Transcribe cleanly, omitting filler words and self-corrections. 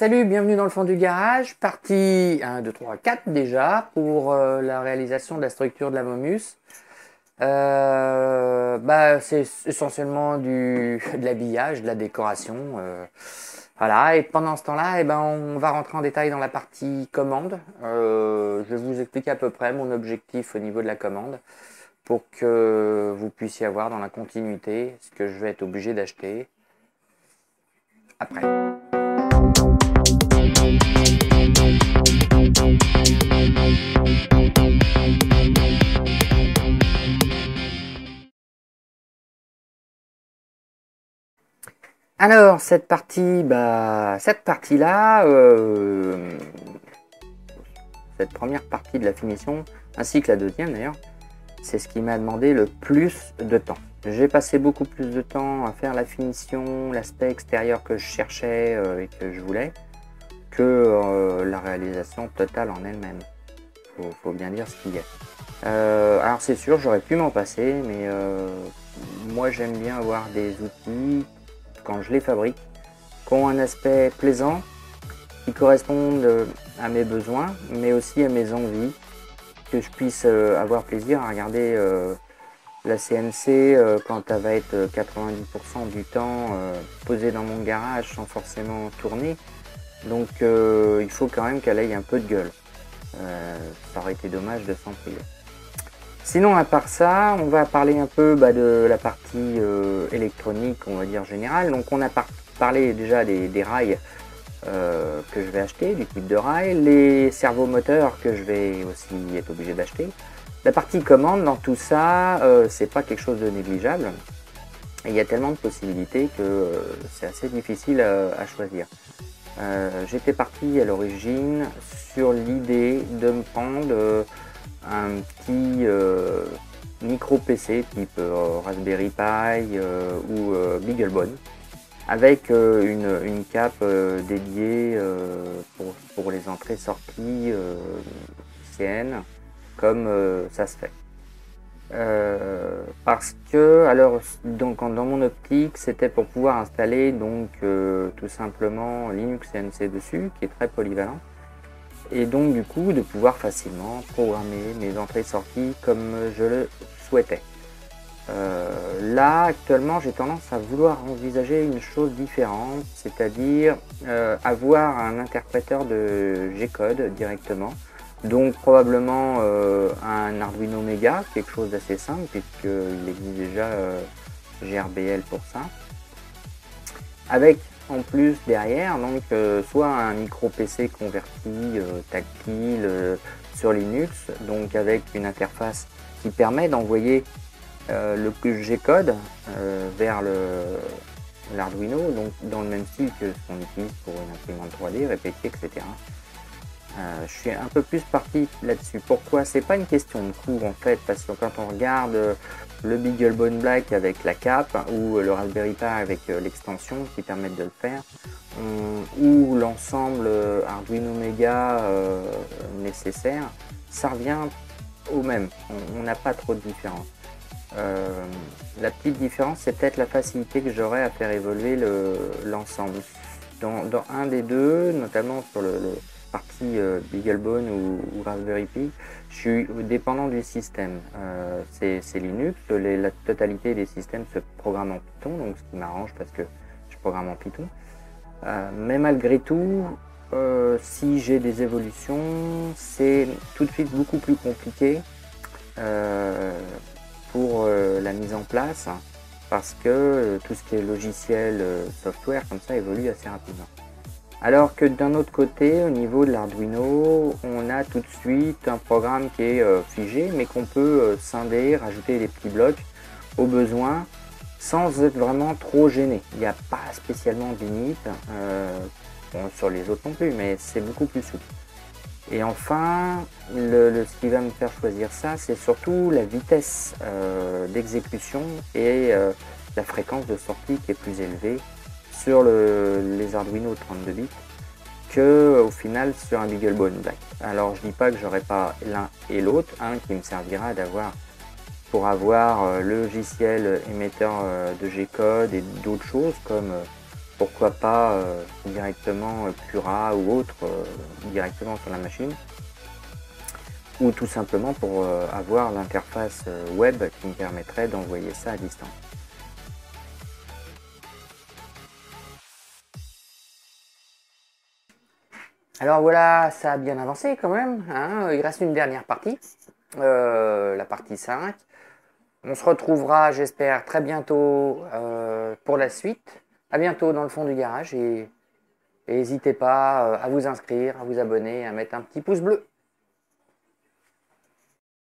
Salut, bienvenue dans le fond du garage, partie 1, 2, 3, 4 déjà pour la réalisation de la structure de la Momus. C'est essentiellement de l'habillage, de la décoration. Voilà, et pendant ce temps-là, on va rentrer en détail dans la partie commande. Je vais vous expliquer à peu près mon objectif au niveau de la commande pour que vous puissiez avoir dans la continuité ce que je vais être obligé d'acheter après. Alors, cette partie-là, cette première partie de la finition, ainsi que la deuxième d'ailleurs, c'est ce qui m'a demandé le plus de temps. J'ai passé beaucoup plus de temps à faire la finition, l'aspect extérieur que je cherchais et que je voulais, que la réalisation totale en elle-même. Faut bien dire ce qu'il y a. Alors c'est sûr, j'aurais pu m'en passer, mais moi j'aime bien avoir des outils quand je les fabrique, qui ont un aspect plaisant, qui correspondent à mes besoins, mais aussi à mes envies, que je puisse avoir plaisir à regarder la CNC quand elle va être 90% du temps posée dans mon garage sans forcément tourner. Donc il faut quand même qu'elle ait un peu de gueule. Ça aurait été dommage de s'en priver. Sinon, à part ça, on va parler un peu de la partie électronique, on va dire générale. Donc on a parlé déjà des rails que je vais acheter, du type de rail, les servomoteurs que je vais aussi être obligé d'acheter. La partie commande, dans tout ça, c'est pas quelque chose de négligeable. Et il y a tellement de possibilités que c'est assez difficile à choisir. J'étais parti à l'origine sur l'idée de me prendre un petit micro PC type Raspberry Pi ou BeagleBone avec une cape dédiée pour les entrées-sorties CN comme ça se fait. Parce que alors donc dans mon optique c'était pour pouvoir installer donc tout simplement Linux CNC dessus qui est très polyvalent et donc du coup de pouvoir facilement programmer mes entrées-sorties comme je le souhaitais. Là actuellement j'ai tendance à vouloir envisager une chose différente, c'est-à-dire avoir un interpréteur de G-code directement, donc probablement un Arduino Mega, quelque chose d'assez simple puisqu'il existe déjà GRBL pour ça, avec en plus derrière donc soit un micro PC converti tactile sur Linux, donc avec une interface qui permet d'envoyer le G-code vers l'Arduino, donc dans le même style que ce qu'on utilise pour une imprimante 3D, répéter, etc. Je suis un peu plus parti là-dessus. Pourquoi? C'est pas une question de coût en fait, parce que quand on regarde le BeagleBone Black avec la cape ou le Raspberry Pi avec l'extension qui permettent de le faire, ou l'ensemble Arduino Mega nécessaire, ça revient au même. On n'a pas trop de différence. La petite différence, c'est peut-être la facilité que j'aurai à faire évoluer l'ensemble. Dans un des deux, notamment sur le partie BeagleBone ou Raspberry Pi, je suis dépendant du système. C'est Linux, la totalité des systèmes se programment en Python, donc ce qui m'arrange parce que je programme en Python. Mais malgré tout, si j'ai des évolutions, c'est tout de suite beaucoup plus compliqué pour la mise en place parce que tout ce qui est logiciel, software comme ça évolue assez rapidement. Alors que d'un autre côté, au niveau de l'Arduino, on a tout de suite un programme qui est figé, mais qu'on peut scinder, rajouter des petits blocs au besoin, sans être vraiment trop gêné. Il n'y a pas spécialement de limite, sur les autres non plus, mais c'est beaucoup plus souple. Et enfin, ce qui va me faire choisir ça, c'est surtout la vitesse d'exécution et la fréquence de sortie qui est plus élevée sur les Arduino 32 bits que au final sur un BeagleBone Black. Alors je dis pas que j'aurai pas l'un et l'autre, un qui me servira pour avoir le logiciel émetteur de G-code et d'autres choses comme pourquoi pas directement Cura ou autre directement sur la machine, ou tout simplement pour avoir l'interface web qui me permettrait d'envoyer ça à distance. Alors voilà, ça a bien avancé quand même, hein. Il reste une dernière partie, la partie 5. On se retrouvera, j'espère, très bientôt pour la suite. À bientôt dans le fond du garage et n'hésitez pas à vous inscrire, à vous abonner, à mettre un petit pouce bleu.